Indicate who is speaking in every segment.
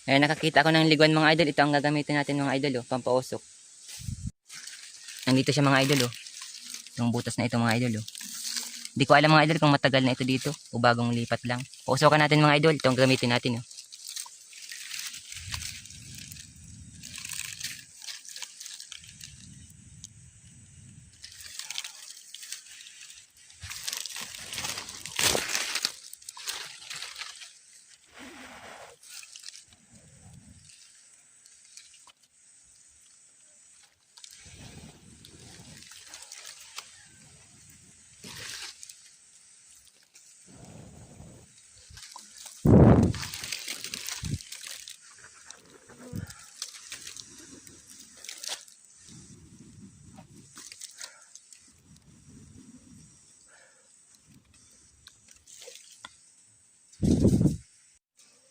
Speaker 1: Eh, nakakita ako ng liguan mga idol. Ito ang gagamitin natin mga idol, oh, pampausok. Nandito siya mga idol, oh. Yung butas na ito mga idol, oh. Hindi ko alam mga idol kung matagal na ito dito o bagong lipat lang. Pausokan natin mga idol. Ito ang gagamitin natin, oh.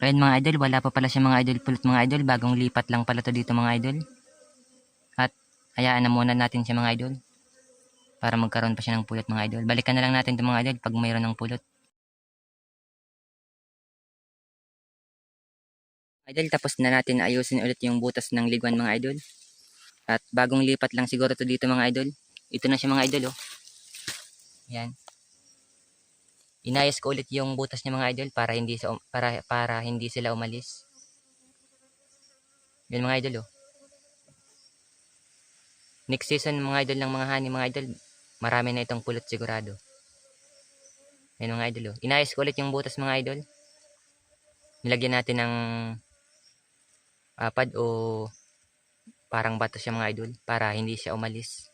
Speaker 1: Ayan mga idol, wala pa pala siya mga idol pulot mga idol. Bagong lipat lang pala to dito mga idol. At hayaan na muna natin siya mga idol. Para magkaroon pa siya ng pulot mga idol. Balikan na lang natin ito mga idol pag mayroon ng pulot. Idol, tapos na natin ayusin ulit yung butas ng liguan mga idol. At bagong lipat lang siguro to dito mga idol. Ito na siya mga idol, oh. Yan. Inayos ko ulit yung butas niya mga idol para hindi sila umalis. Yan mga idol, oh. Next season mga idol ng mga honey mga idol, marami na itong pulot sigurado. Yan mga idol, oh. Inayos ko ulit yung butas mga idol. Nilagyan natin ng apad o parang bato siya mga idol para hindi siya umalis.